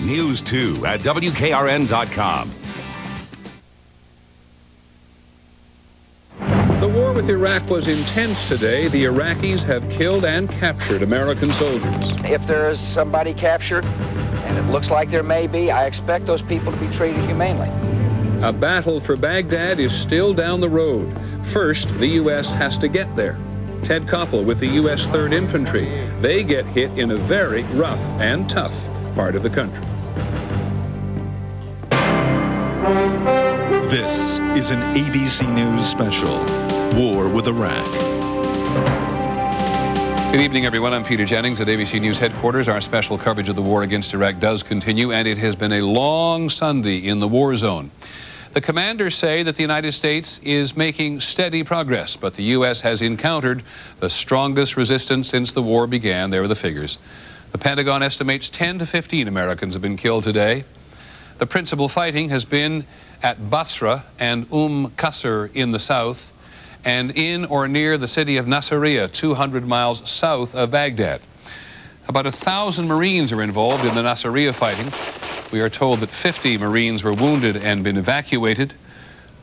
News 2 at WKRN.com. The war with Iraq was intense today. The Iraqis have killed and captured American soldiers. If there is somebody captured, and it looks like there may be, I expect those people to be treated humanely. A battle for Baghdad is still down the road. First, the U.S. has to get there. Ted Koppel with the U.S. 3rd Infantry. They get hit in a very rough and tough part of the country. This is an ABC News special, War with Iraq. Good evening, everyone. I'm Peter Jennings at ABC News headquarters. Our special coverage of the war against Iraq does continue, and it has been a long Sunday in the war zone. The commanders say that the United States is making steady progress, but the U.S. has encountered the strongest resistance since the war began. There are the figures. The Pentagon estimates 10 to 15 Americans have been killed today. The principal fighting has been at Basra and Qasr in the south, and in or near the city of Nasiriyah, 200 miles south of Baghdad. About 1,000 Marines are involved in the Nasiriyah fighting. We are told that 50 Marines were wounded and been evacuated.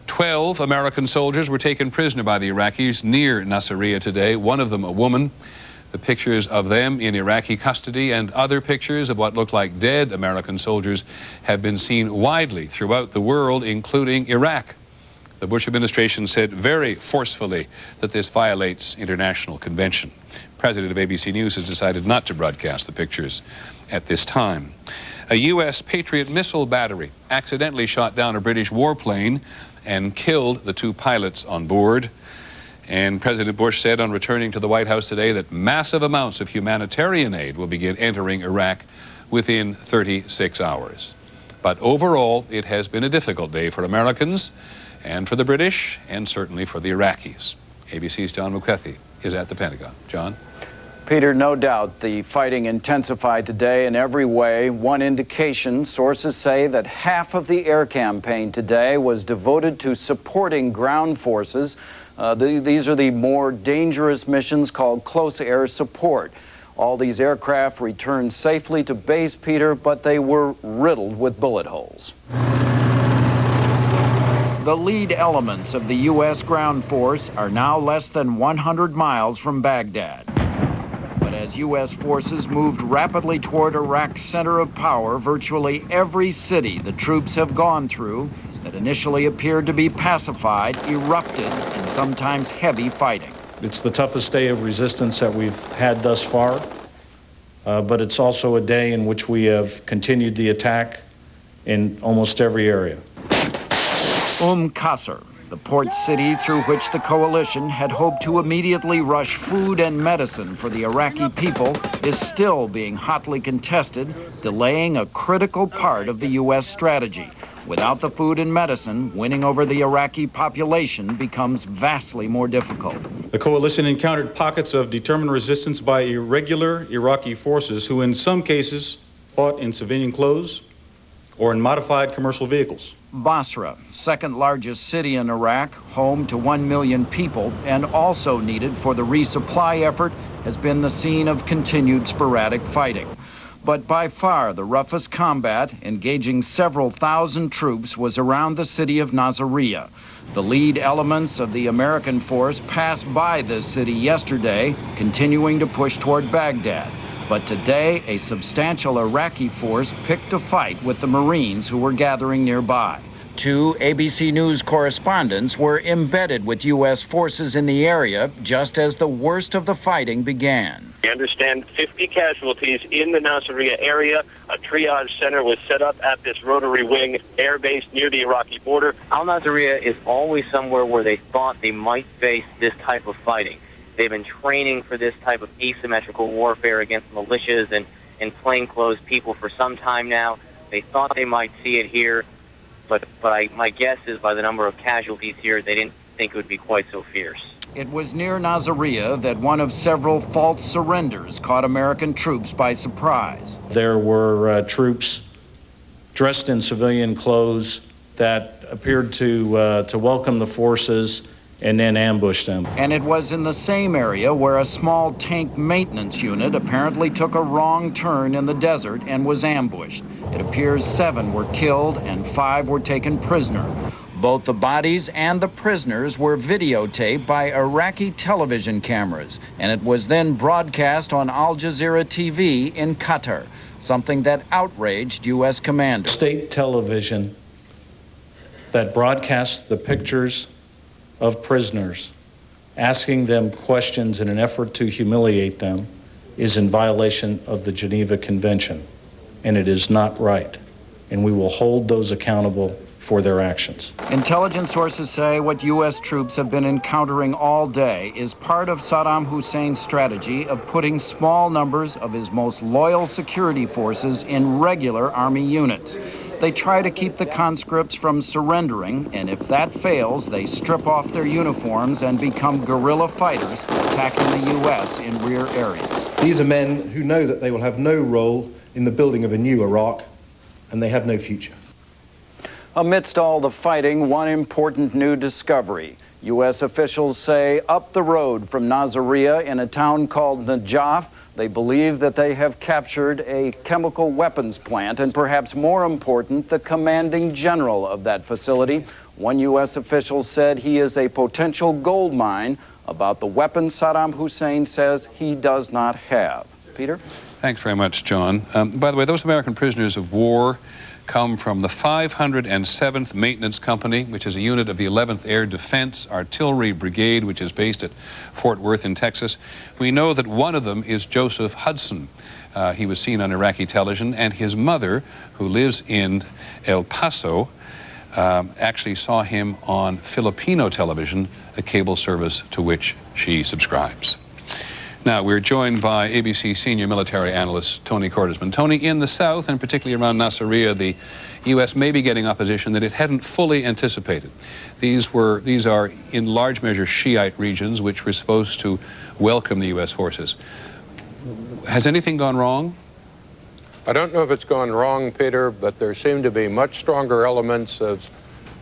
12 American soldiers were taken prisoner by the Iraqis near Nasiriyah today, one of them a woman. The pictures of them in Iraqi custody and other pictures of what look like dead American soldiers have been seen widely throughout the world, including Iraq. The Bush administration said very forcefully that this violates international convention. President of ABC News has decided not to broadcast the pictures at this time. A U.S. Patriot missile battery accidentally shot down a British warplane and killed the 2 pilots on board. And President Bush said on returning to the White House today that massive amounts of humanitarian aid will begin entering Iraq within 36 hours. But overall, it has been a difficult day for Americans and for the British and certainly for the Iraqis. ABC's John McCarthy is at the Pentagon. John? Peter, no doubt the fighting intensified today in every way. One indication, sources say that half of the air campaign today was devoted to supporting ground forces. These are the more dangerous missions called close air support. All these aircraft returned safely to base, Peter, but they were riddled with bullet holes. The lead elements of the U.S. ground force are now less than 100 miles from Baghdad. But as U.S. forces moved rapidly toward Iraq's center of power, virtually every city the troops have gone through that initially appeared to be pacified erupted in sometimes heavy fighting. It's the toughest day of resistance that we've had thus far, but it's also a day in which we have continued the attack in almost every area. Qasr, the port city through which the coalition had hoped to immediately rush food and medicine for the Iraqi people, is still being hotly contested, delaying a critical part of the U.S. strategy. Without the food and medicine, winning over the Iraqi population becomes vastly more difficult. The coalition encountered pockets of determined resistance by irregular Iraqi forces who in some cases fought in civilian clothes or in modified commercial vehicles. Basra, second largest city in Iraq, home to 1 million people, and also needed for the resupply effort, has been the scene of continued sporadic fighting. But by far the roughest combat, engaging several thousand troops, was around the city of Nasiriyah. The lead elements of the American force passed by this city yesterday, continuing to push toward Baghdad. But today, a substantial Iraqi force picked a fight with the Marines who were gathering nearby. 2 ABC News correspondents were embedded with U.S. forces in the area just as the worst of the fighting began. We understand 50 casualties in the Nasiriyah area. A triage center was set up at this rotary wing air base near the Iraqi border. Al-Nasiriyah is always somewhere where they thought they might face this type of fighting. They've been training for this type of asymmetrical warfare against militias and plainclothes people for some time now. They thought they might see it here, but my guess is by the number of casualties here, they didn't think it would be quite so fierce. It was near Nasiriyah that one of several false surrenders caught American troops by surprise. There were troops dressed in civilian clothes that appeared to welcome the forces and then ambushed them. And it was in the same area where a small tank maintenance unit apparently took a wrong turn in the desert and was ambushed. It appears 7 were killed and 5 were taken prisoner. Both the bodies and the prisoners were videotaped by Iraqi television cameras, and it was then broadcast on Al Jazeera TV in Qatar, something that outraged U.S. commanders. State television that broadcasts the pictures of prisoners, asking them questions in an effort to humiliate them, is in violation of the Geneva Convention, and it is not right. And we will hold those accountable for their actions. Intelligence sources say what U.S. troops have been encountering all day is part of Saddam Hussein's strategy of putting small numbers of his most loyal security forces in regular army units. They try to keep the conscripts from surrendering, and if that fails, they strip off their uniforms and become guerrilla fighters attacking the U.S. in rear areas. These are men who know that they will have no role in the building of a new Iraq, and they have no future. Amidst all the fighting, one important new discovery. U.S. officials say up the road from Nasiriyah in a town called Najaf, they believe that they have captured a chemical weapons plant, and perhaps more important, the commanding general of that facility. One U.S. official said he is a potential gold mine about the weapons Saddam Hussein says he does not have. Peter? Thanks very much, John. By the way, those American prisoners of war come from the 507th Maintenance Company, which is a unit of the 11th Air Defense Artillery Brigade, which is based at Fort Worth in Texas. We know that one of them is Joseph Hudson. He was seen on Iraqi television, and his mother, who lives in El Paso, actually saw him on Filipino television, a cable service to which she subscribes. Now, we're joined by ABC senior military analyst Tony Cordesman. Tony, in the south, and particularly around Nasiriyah, the U.S. may be getting opposition that it hadn't fully anticipated. These are, in large measure, Shiite regions which were supposed to welcome the U.S. forces. Has anything gone wrong? I don't know if it's gone wrong, Peter, but there seem to be much stronger elements of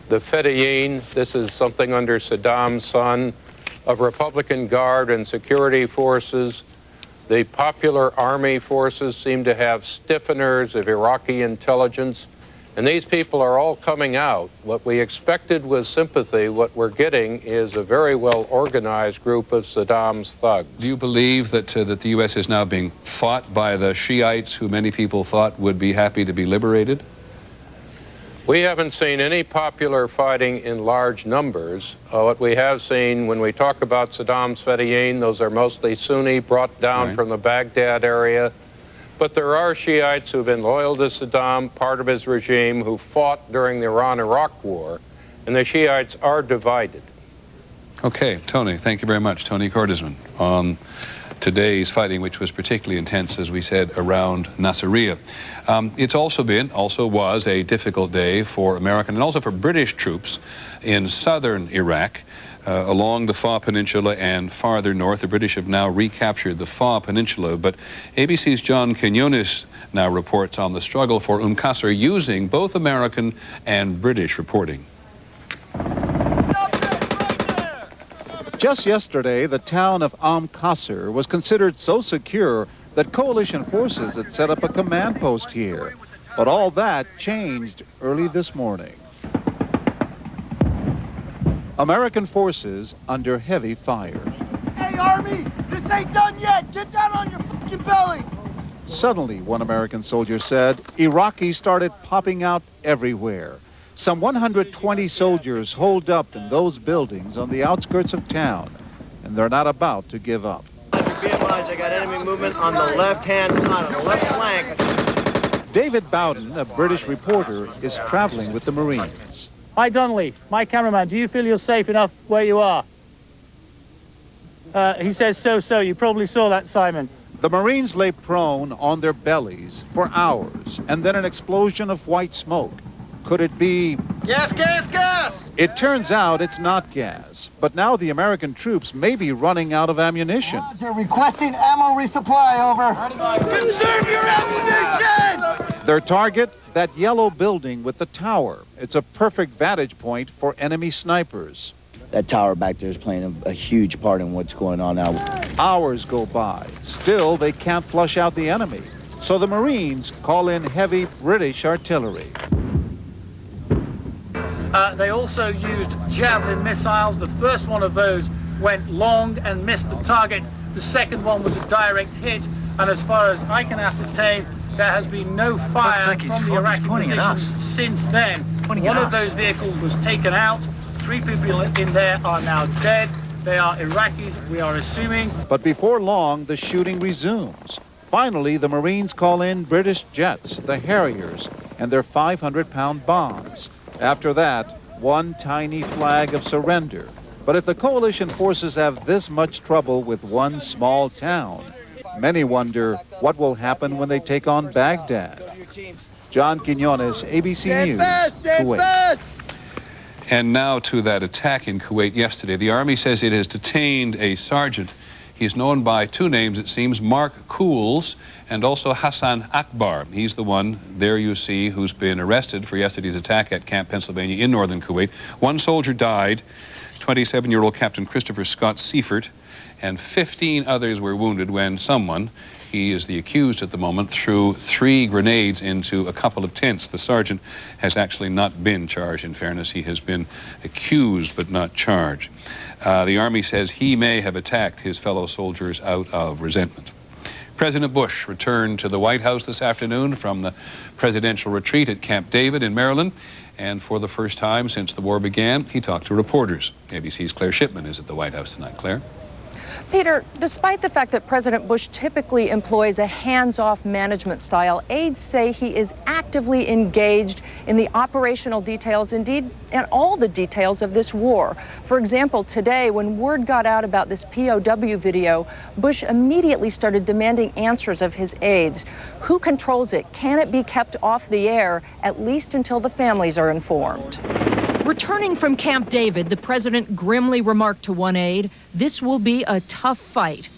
the Fedayeen. This is something under Saddam's son, of Republican Guard and security forces. The Popular Army forces seem to have stiffeners of Iraqi intelligence, and these people are all coming out. What we expected was sympathy. What we're getting is a very well-organized group of Saddam's thugs. Do you believe that that the U.S. is now being fought by the Shiites, who many people thought would be happy to be liberated? We haven't seen any popular fighting in large numbers. What we have seen, when we talk about Saddam's Fedayeen, those are mostly Sunni, brought down from the Baghdad area. But there are Shiites who've been loyal to Saddam, part of his regime, who fought during the Iran-Iraq War, and the Shiites are divided. Okay, Tony, thank you very much. Tony Cordesman on today's fighting, which was particularly intense, as we said, around Nasiriyah. It's also was a difficult day for American and also for British troops in southern Iraq, along the Fa Peninsula and farther north. The British have now recaptured the Fa Peninsula, but ABC's John Quinones now reports on the struggle for Qasr using both American and British reporting. Just yesterday, the town of Qasr was considered so secure that coalition forces had set up a command post here. But all that changed early this morning. American forces under heavy fire. Hey, Army, this ain't done yet. Get down on your fucking bellies. Suddenly, one American soldier said, Iraqis started popping out everywhere. Some 120 soldiers holed up in those buildings on the outskirts of town, and they're not about to give up. Be advised, I got enemy movement on the left-hand side, on the left flank. David Bowden, a British reporter, is traveling with the Marines. Mike Donnelly, my cameraman, do you feel you're safe enough where you are? He says so. You probably saw that, Simon. The Marines lay prone on their bellies for hours, and then an explosion of white smoke. Could it be... Gas, gas, gas! It turns out it's not gas, but now the American troops may be running out of ammunition. Roger, requesting ammo resupply, over. Conserve your ammunition! Their target, that yellow building with the tower. It's a perfect vantage point for enemy snipers. that tower back there is playing a huge part in what's going on now. Hours go by. Still, they can't flush out the enemy. So the Marines call in heavy British artillery. They also used Javelin missiles. The first one of those went long and missed the target. The second one was a direct hit. And as far as I can ascertain, there has been no fire from the Iraqi position since then. One of those vehicles was taken out. 3 people in there are now dead. They are Iraqis, we are assuming. But before long, the shooting resumes. Finally, the Marines call in British jets, the Harriers, and their 500-pound bombs. After that, one tiny flag of surrender. But if the coalition forces have this much trouble with one small town, many wonder what will happen when they take on Baghdad. John Quinones, ABC News, Kuwait. And now to that attack in Kuwait yesterday. The Army says it has detained a sergeant. He's known by 2 names, it seems, Mark Cools and also Hassan Akbar. He's the one, there you see, who's been arrested for yesterday's attack at Camp Pennsylvania in northern Kuwait. 1 soldier died, 27-year-old Captain Christopher Scott Seifert, and 15 others were wounded when someone, he is the accused at the moment, threw 3 grenades into a couple of tents. The sergeant has actually not been charged, in fairness. He has been accused but not charged. The Army says he may have attacked his fellow soldiers out of resentment. President Bush returned to the White House this afternoon from the presidential retreat at Camp David in Maryland. And for the first time since the war began, he talked to reporters. ABC's Claire Shipman is at the White House tonight. Claire? Peter, despite the fact that President Bush typically employs a hands-off management style, aides say he is actively engaged in the operational details, indeed, and all the details of this war. For example, today, when word got out about this POW video, Bush immediately started demanding answers of his aides. Who controls it? Can it be kept off the air, at least until the families are informed? Returning from Camp David, the president grimly remarked to one aide, "This will be a tough fight."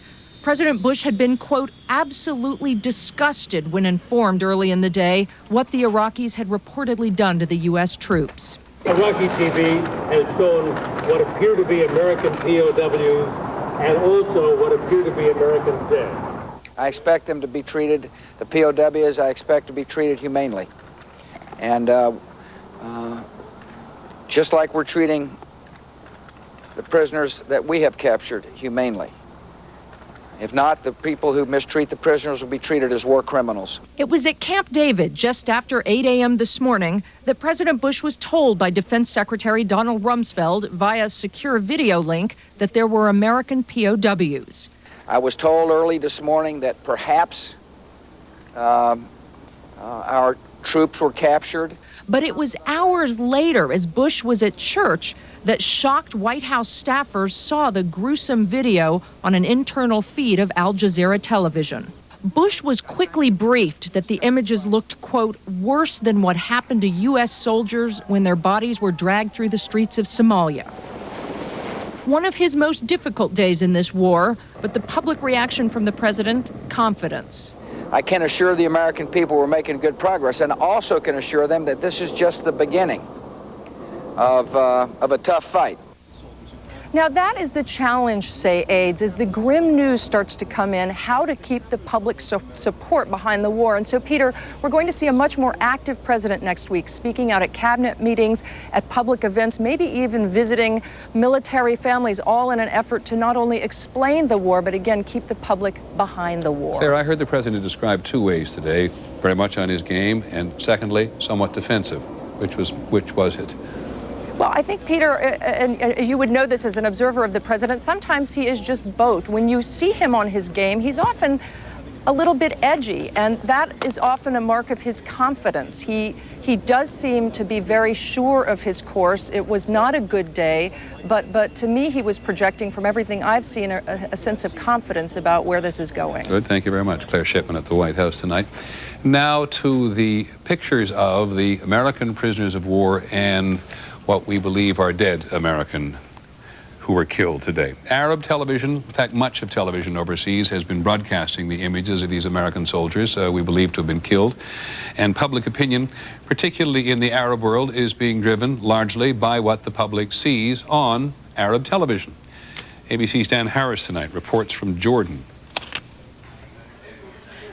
President Bush had been, quote, absolutely disgusted when informed early in the day what the Iraqis had reportedly done to the U.S. troops. Iraqi TV has shown what appear to be American POWs and also what appear to be American dead. I expect them to be treated, the POWs, I expect to be treated humanely. And just like we're treating the prisoners that we have captured humanely. If not, the people who mistreat the prisoners will be treated as war criminals. It was at Camp David just after 8 a.m. this morning that President Bush was told by Defense Secretary Donald Rumsfeld via secure video link that there were American POWs. I was told early this morning that perhaps our troops were captured. But it was hours later, as Bush was at church, that shocked White House staffers saw the gruesome video on an internal feed of Al Jazeera television. Bush was quickly briefed that the images looked, quote, worse than what happened to U.S. soldiers when their bodies were dragged through the streets of Somalia. One of his most difficult days in this war, but the public reaction from the president, confidence. I can assure the American people we're making good progress, and also can assure them that this is just the beginning of a tough fight. Now, that is the challenge, say aides, as the grim news starts to come in, how to keep the public support behind the war. And so, Peter, we're going to see a much more active president next week, speaking out at cabinet meetings, at public events, maybe even visiting military families, all in an effort to not only explain the war, but again, keep the public behind the war. Claire, I heard the president describe 2 ways today, very much on his game, and secondly, somewhat defensive. Which was it? Well, I think, Peter, and you would know this as an observer of the president, sometimes he is just both. When you see him on his game, he's often a little bit edgy, and that is often a mark of his confidence. He does seem to be very sure of his course. It was not a good day, but to me, he was projecting from everything I've seen a sense of confidence about where this is going. Good, thank you very much. Claire Shipman at the White House tonight. Now to the pictures of the American prisoners of war and what we believe are dead American who were killed today. Arab television, in fact much of television overseas, has been broadcasting the images of these American soldiers we believe to have been killed. And public opinion, particularly in the Arab world, is being driven largely by what the public sees on Arab television. ABC's Dan Harris tonight reports from Jordan.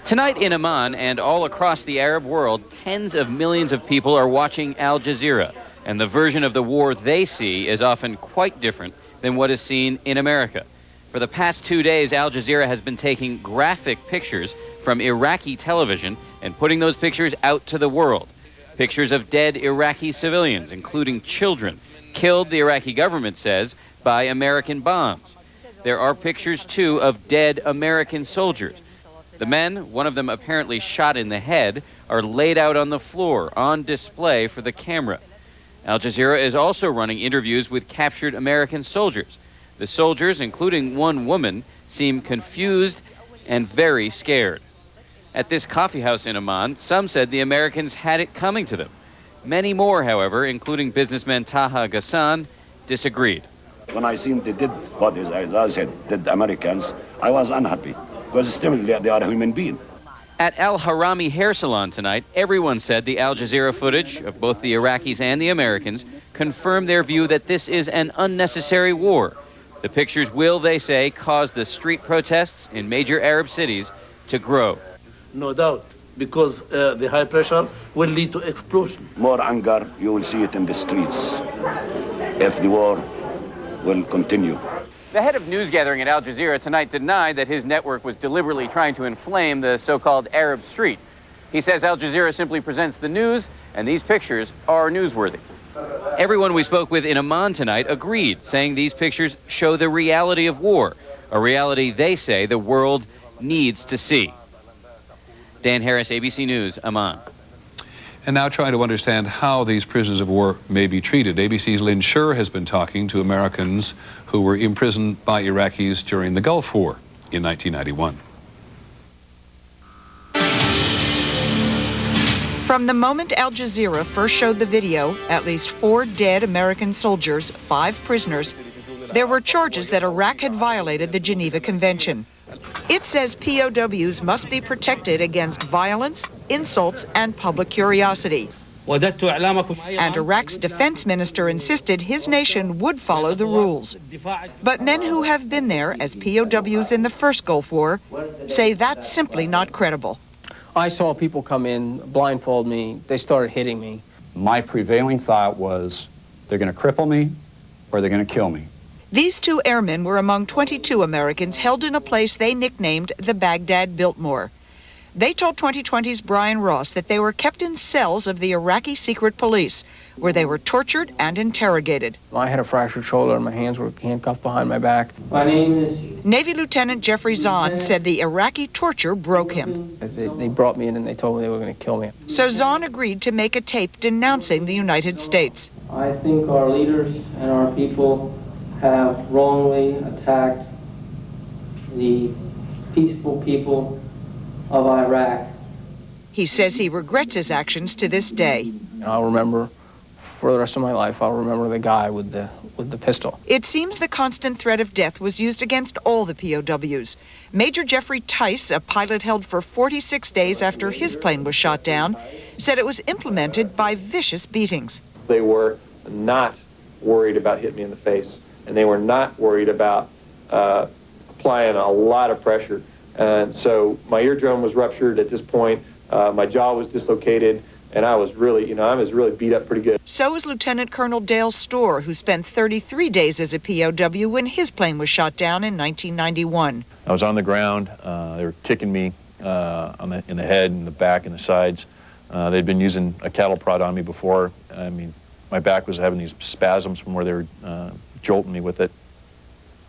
Tonight in Amman and all across the Arab world, tens of millions of people are watching Al Jazeera, and the version of the war they see is often quite different than what is seen in America. For the past 2 days, Al Jazeera has been taking graphic pictures from Iraqi television and putting those pictures out to the world. Pictures of dead Iraqi civilians, including children, killed, the Iraqi government says, by American bombs. There are pictures, too, of dead American soldiers. The men, one of them apparently shot in the head, are laid out on the floor on display for the camera. Al Jazeera is also running interviews with captured American soldiers. The soldiers, including one woman, seem confused and very scared. At this coffee house in Amman, some said the Americans had it coming to them. Many more, however, including businessman Taha Ghassan, disagreed. When I seen the dead bodies, as I said, dead Americans, I was unhappy, because still they are human beings. At Al Harami Hair Salon tonight, everyone said the Al Jazeera footage of both the Iraqis and the Americans confirmed their view that this is an unnecessary war. The pictures will, they say, cause the street protests in major Arab cities to grow. No doubt, because the high pressure will lead to explosion. More anger, you will see it in the streets if the war will continue. The head of news gathering at Al Jazeera tonight denied that his network was deliberately trying to inflame the so-called Arab street. He says Al Jazeera simply presents the news, and these pictures are newsworthy. Everyone we spoke with in Amman tonight agreed, saying these pictures show the reality of war, a reality they say the world needs to see. Dan Harris, ABC News, Amman. And now trying to understand how these prisoners of war may be treated. ABC's Lynn Scher has been talking to Americans who were imprisoned by Iraqis during the Gulf War in 1991. From the moment Al Jazeera first showed the video, at least 4 dead American soldiers, 5 prisoners, there were charges that Iraq had violated the Geneva Convention. It says POWs must be protected against violence, insults, and public curiosity. And Iraq's defense minister insisted his nation would follow the rules. But men who have been there as POWs in the first Gulf War say that's simply not credible. I saw people come in, blindfold me, they started hitting me. My prevailing thought was, they're going to cripple me or they're going to kill me. These 2 airmen were among 22 Americans held in a place they nicknamed the Baghdad Biltmore. They told 2020's Brian Ross that they were kept in cells of the Iraqi secret police, where they were tortured and interrogated. I had a fractured shoulder and my hands were handcuffed behind my back. My name is... Navy Lieutenant Jeffrey Zahn said the Iraqi torture broke him. They brought me in and they told me they were going to kill me. So Zahn agreed to make a tape denouncing the United States. I think our leaders and our people have wrongly attacked the peaceful people of Iraq. He says he regrets his actions to this day. I'll remember, for the rest of my life, I'll remember the guy with the pistol. It seems the constant threat of death was used against all the POWs. Major Jeffrey Tice, a pilot held for 46 days after his plane was shot down, said it was implemented by vicious beatings. They were not worried about hitting me in the face, and they were not worried about applying a lot of pressure. And so my eardrum was ruptured at this point, my jaw was dislocated, and I was really, I was really beat up pretty good. So was Lieutenant Colonel Dale Storr, who spent 33 days as a POW when his plane was shot down in 1991. I was on the ground. They were kicking me in the head and the back and the sides. They'd been using a cattle prod on me before. I mean, my back was having these spasms from where they were jolting me with it.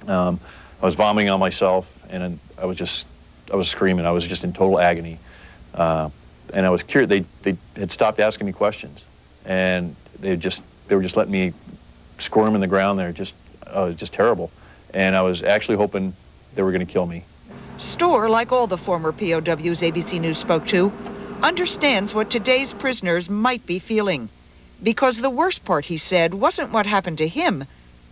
I was vomiting on myself, and I was screaming. I was just in total agony. And I was curious. They had stopped asking me questions, and they were just letting me squirm in the ground there. It was just terrible. And I was actually hoping they were going to kill me. Storr, like all the former POWs ABC News spoke to, understands what today's prisoners might be feeling. Because the worst part, he said, wasn't what happened to him,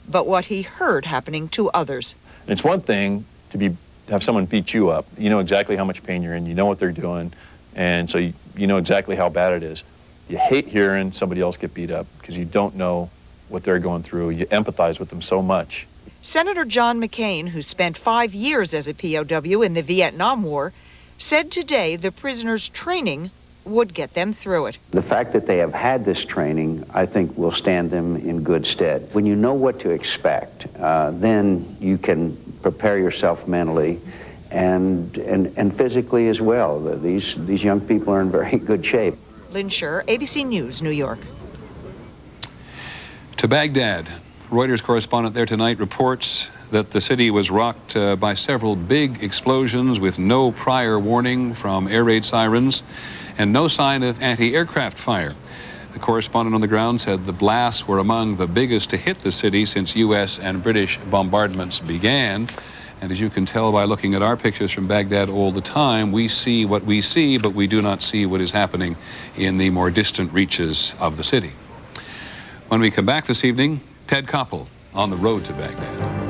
but what he heard happening to others. And it's one thing to have someone beat you up. You know exactly how much pain you're in. You know what they're doing. And so you know exactly how bad it is. You hate hearing somebody else get beat up because you don't know what they're going through. You empathize with them so much. Senator John McCain, who spent 5 years as a POW in the Vietnam War, said today the prisoners' training would get them through it. The fact that they have had this training, I think, will stand them in good stead. When you know what to expect, then you can prepare yourself mentally and physically as well. These young people are in very good shape. Lynn Scher, ABC News, New York. To Baghdad, Reuters correspondent there tonight reports that the city was rocked by several big explosions with no prior warning from air raid sirens and no sign of anti-aircraft fire. The correspondent on the ground said the blasts were among the biggest to hit the city since U.S. and British bombardments began. And as you can tell by looking at our pictures from Baghdad all the time, we see what we see, but we do not see what is happening in the more distant reaches of the city. When we come back this evening, Ted Koppel on the road to Baghdad.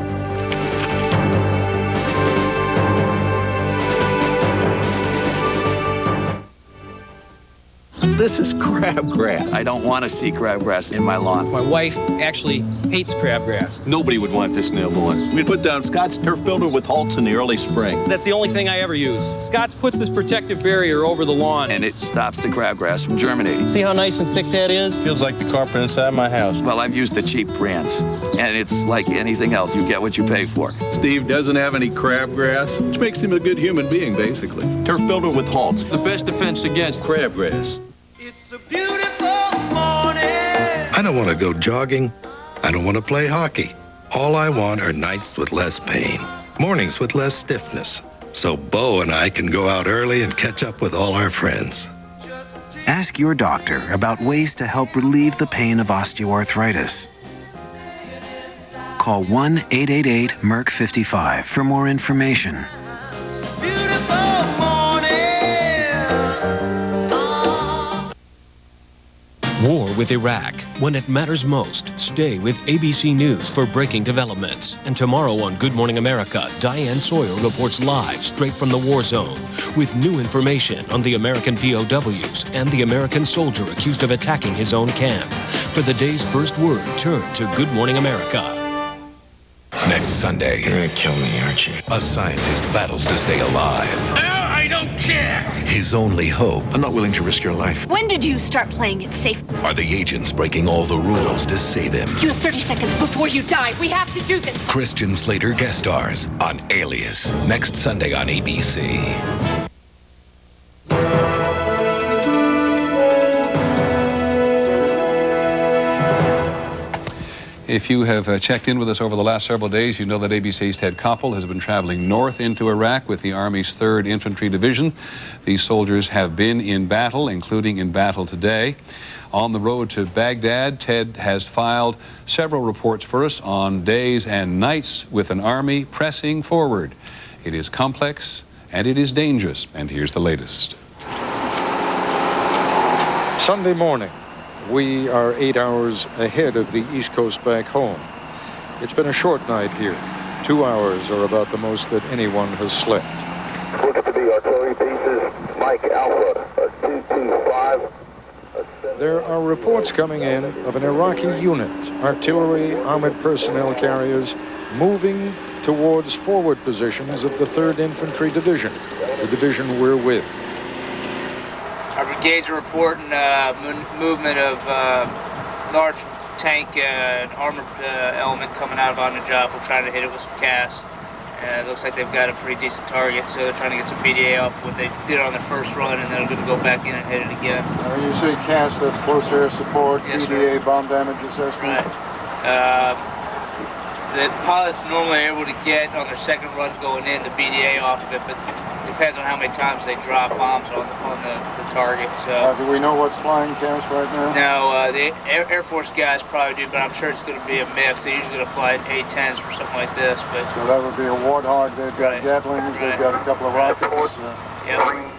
This is crabgrass. I don't want to see crabgrass in my lawn. My wife actually hates crabgrass. Nobody would want this in their lawn. We put down Scott's turf builder with Holtz in the early spring. That's the only thing I ever use. Scott's puts this protective barrier over the lawn. And it stops the crabgrass from germinating. See how nice and thick that is? Feels like the carpet inside my house. Well, I've used the cheap brands. And it's like anything else. You get what you pay for. Steve doesn't have any crabgrass, which makes him a good human being, basically. Turf builder with Holtz. The best defense against crabgrass. I don't want to go jogging. I don't want to play hockey. All I want are nights with less pain, mornings with less stiffness, so Bo and I can go out early and catch up with all our friends. Ask your doctor about ways to help relieve the pain of osteoarthritis. Call 1-888-MERC55 for more information. War with Iraq. When it matters most, stay with ABC News for breaking developments. And tomorrow on Good Morning America, Diane Sawyer reports live straight from the war zone with new information on the American POWs and the American soldier accused of attacking his own camp. For the day's first word, turn to Good Morning America. Next Sunday, You're gonna kill me, aren't you? a scientist battles to stay alive. I don't care! His only hope I'm not willing to risk your life. When did you start playing it safe? are the agents breaking all the rules to save him. You have 30 seconds before you die. We have to do this. Christian Slater guest stars on Alias next Sunday on ABC. If you have checked in with us over the last several days, you know that ABC's Ted Koppel has been traveling north into Iraq with the Army's 3rd Infantry Division. These soldiers have been in battle, including in battle today. On the road to Baghdad, Ted has filed several reports for us on days and nights with an army pressing forward. It is complex and it is dangerous, and here's the latest. Sunday morning. We are 8 hours ahead of the East Coast back home. It's been a short night here. 2 hours are about the most that anyone has slept. Looks to be artillery pieces. Mike Alpha, 225. There are reports coming in of an Iraqi unit, artillery, armored personnel carriers, moving towards forward positions of the 3rd Infantry Division, the division we're with. Our brigades are reporting movement of large tank and armored element coming out of An-Najaf. We're trying to hit it with some CAS. It looks like they've got a pretty decent target, so they're trying to get some BDA off what they did on their first run, and then they're going to go back in and hit it again. When you say CAS, that's close air support, yes, BDA, sir. bomb damage assessment? Right. The pilots normally are able to get on their second runs going in the BDA off of it, but it depends on how many times they drop bombs on the target. So Do we know what's flying CAS right now? no, the Air Force guys probably do, but I'm sure it's going to be a mix. They're usually going to fly A-10s for something like this. But So that would be a Warthog. They've got Gatlings, they've got a couple of rockets. Yep.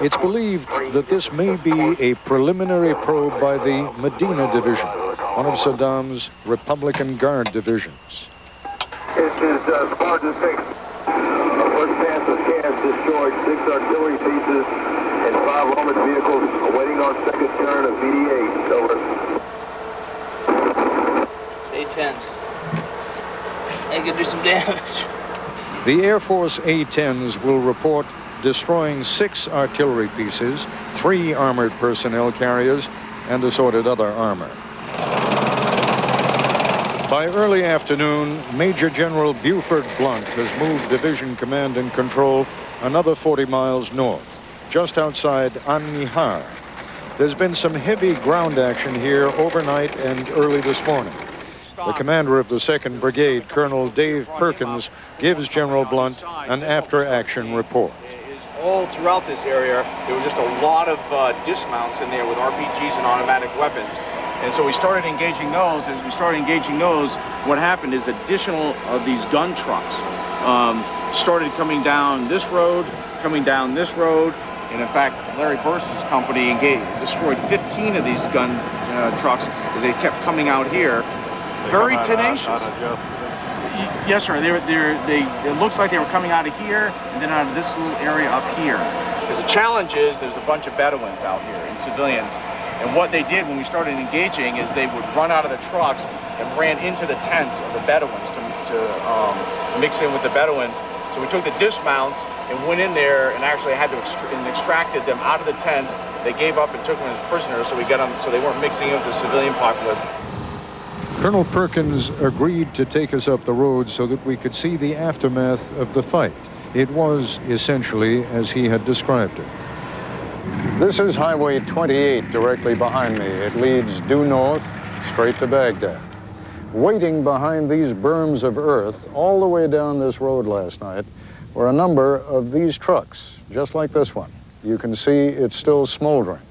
It's believed that this may be a preliminary probe by the Medina Division, one of Saddam's Republican Guard divisions. This is Spartan 6. First pass of CAS destroyed 6 artillery pieces and 5 armored vehicles awaiting our second turn of BDA. Over. gonna do some damage. The Air Force A-10s will report destroying 6 artillery pieces, 3 armored personnel carriers, and assorted other armor. By early afternoon, Major General Buford Blunt has moved Division Command and Control another 40 miles north, just outside An-Nihar. There's been some heavy ground action here overnight and early this morning. The commander of the 2nd Brigade, Colonel Dave Perkins, gives General Blunt an after-action report. All throughout this area, there was just a lot of dismounts in there with RPGs and automatic weapons. And so we started engaging those. As we started engaging those, what happened is additional of these gun trucks started coming down this road, coming down this road. And in fact, Larry Burst's company destroyed 15 of these gun trucks as they kept coming out here. Very tenacious. Yes, sir. It looks like they were coming out of here and then out of this little area up here. Because the challenge is there's a bunch of Bedouins out here and civilians. And what they did when we started engaging is they would run out of the trucks and ran into the tents of the Bedouins to mix in with the Bedouins. So we took the dismounts and went in there and actually had to extracted them out of the tents. They gave up and took them as prisoners, so we got them so they weren't mixing in with the civilian populace. Colonel Perkins agreed to take us up the road so that we could see the aftermath of the fight. It was essentially as he had described it. This is Highway 28 directly behind me. It leads due north straight to Baghdad. Waiting behind these berms of earth all the way down this road last night were a number of these trucks, just like this one. You can see it's still smoldering.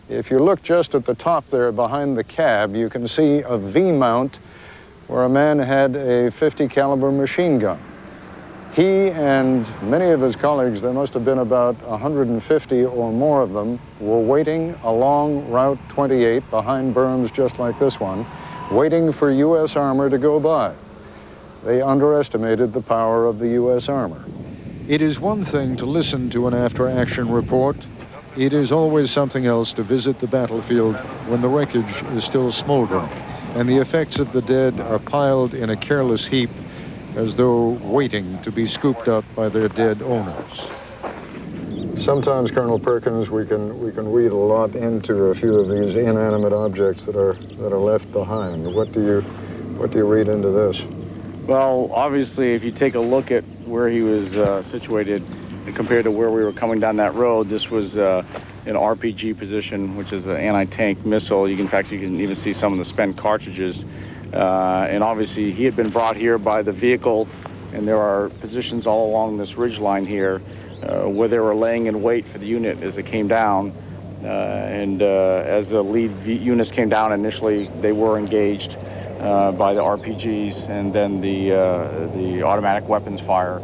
If you look just at the top there behind the cab, you can see a V-mount where a man had a .50 caliber machine gun. He and many of his colleagues, there must have been about 150 or more of them, were waiting along Route 28 behind berms just like this one, waiting for U.S. armor to go by. They underestimated the power of the U.S. armor. It is one thing to listen to an after-action report. It is always something else to visit the battlefield when the wreckage is still smoldering and the effects of the dead are piled in a careless heap as though waiting to be scooped up by their dead owners. Sometimes, Colonel Perkins, we can read a lot into a few of these inanimate objects that are left behind. What do you read into this? Well, obviously, if you take a look at where he was situated compared to where we were coming down that road, this was an RPG position, which is an anti-tank missile. In fact, you can even see some of the spent cartridges. And obviously, he had been brought here by the vehicle, and there are positions all along this ridge line here where they were laying in wait for the unit as it came down. As the lead units came down initially, they were engaged by the RPGs and then the automatic weapons fire,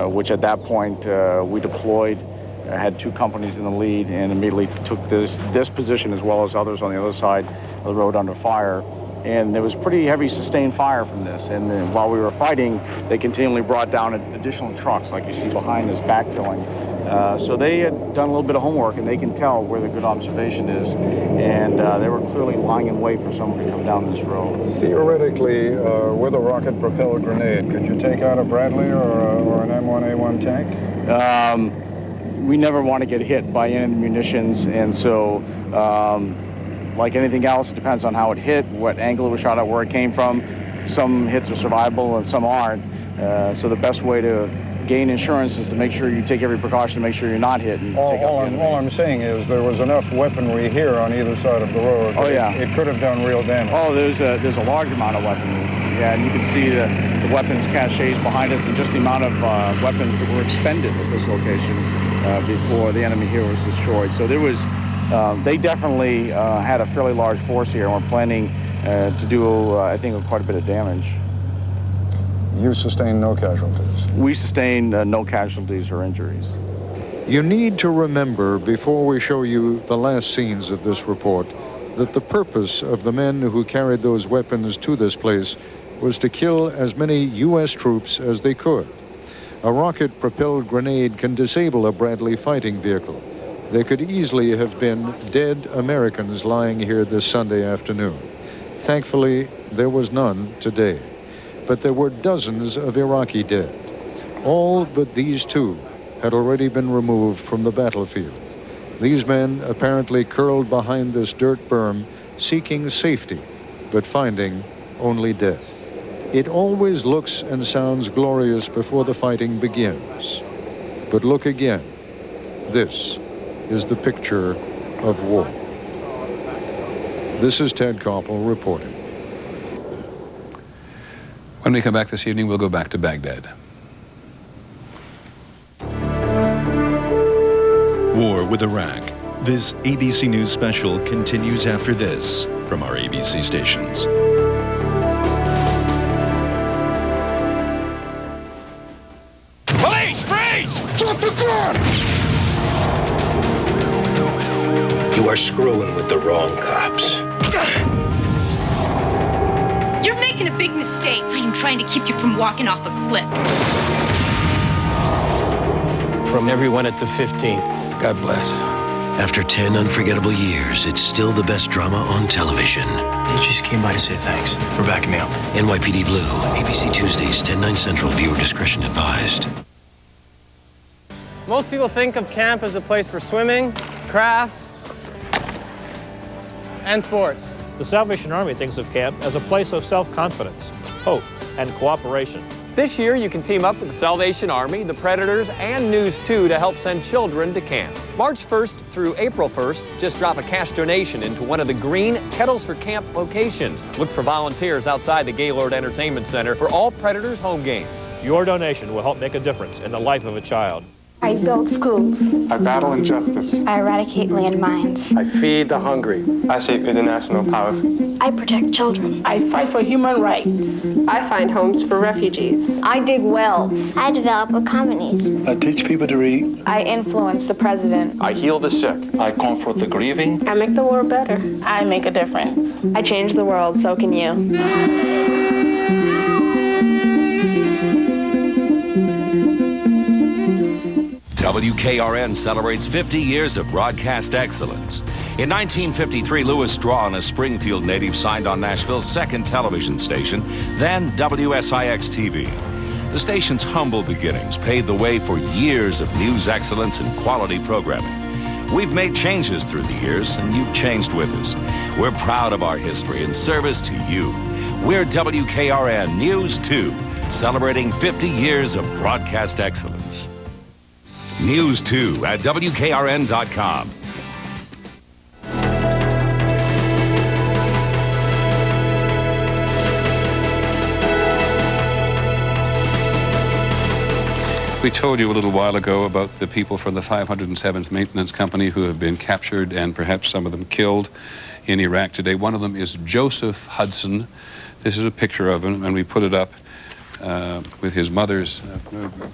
which at that point we deployed. Had 2 companies in the lead and immediately took this position as well as others on the other side of the road under fire. And there was pretty heavy sustained fire from this. And then while we were fighting, they continually brought down additional trucks, like you see behind us, backfilling. So they had done a little bit of homework, and they can tell where the good observation is. And they were clearly lying in wait for someone to come down this road. Theoretically, with a rocket-propelled grenade, could you take out a Bradley or an M1A1 tank? We never want to get hit by any of the munitions, and so like anything else, it depends on how it hit, what angle it was shot at, where it came from. Some hits are survivable and some aren't. So the best way to gain insurance is to make sure you take every precaution to make sure you're not hit. And all I'm saying is there was enough weaponry here on either side of the road. Oh, yeah. It could have done real damage. Oh, there's a large amount of weaponry. Yeah, and you can see the weapons caches behind us and just the amount of weapons that were expended at this location before the enemy here was destroyed. So there was, they definitely had a fairly large force here, and we're planning to do, I think, quite a bit of damage. You sustained no casualties? We sustained no casualties or injuries. You need to remember, before we show you the last scenes of this report, that the purpose of the men who carried those weapons to this place was to kill as many U.S. troops as they could. A rocket-propelled grenade can disable a Bradley fighting vehicle. There could easily have been dead Americans lying here this Sunday afternoon. Thankfully, there was none today. but there were dozens of Iraqi dead. All but these two had already been removed from the battlefield. These men apparently curled behind this dirt berm, seeking safety, but finding only death. It always looks and sounds glorious before the fighting begins. But look again. This is the picture of war. This is Ted Koppel reporting. When we come back this evening, we'll go back to Baghdad. War with Iraq. This ABC News special continues after this from our ABC stations. Police, freeze! Drop the gun! You are screwing with the wrong cops. You're making a big mistake. I am trying to keep you from walking off a cliff. From everyone at the 15th. God bless. After 10 unforgettable years, it's still the best drama on television. They just came by to say thanks for backing me up. NYPD Blue, ABC Tuesdays, 10/9 Central. Viewer discretion advised. Most people think of camp as a place for swimming, crafts, and sports. The Salvation Army thinks of camp as a place of self-confidence, hope, and cooperation. This year, you can team up with the Salvation Army, the Predators, and News 2 to help send children to camp. March 1st through April 1st, just drop a cash donation into one of the green Kettles for Camp locations. Look for volunteers outside the Gaylord Entertainment Center for all Predators home games. Your donation will help make a difference in the life of a child. I build schools. I battle injustice. I eradicate landmines. I feed the hungry. I shape international policy. I protect children. I fight for human rights. I find homes for refugees. I dig wells. I develop economies. I teach people to read. I influence the president. I heal the sick. I comfort the grieving. I make the world better. I make a difference. I change the world, so can you. WKRN celebrates 50 years of broadcast excellence. In 1953, Louis Strawn, a Springfield native, signed on Nashville's second television station, then WSIX-TV. The station's humble beginnings paved the way for years of news excellence and quality programming. We've made changes through the years, and you've changed with us. We're proud of our history and service to you. We're WKRN News 2, celebrating 50 years of broadcast excellence. News 2 at WKRN.com. We told you a little while ago about the people from the 507th Maintenance Company who have been captured and perhaps some of them killed in Iraq today. One of them is Joseph Hudson. This is a picture of him, and we put it up with his mother's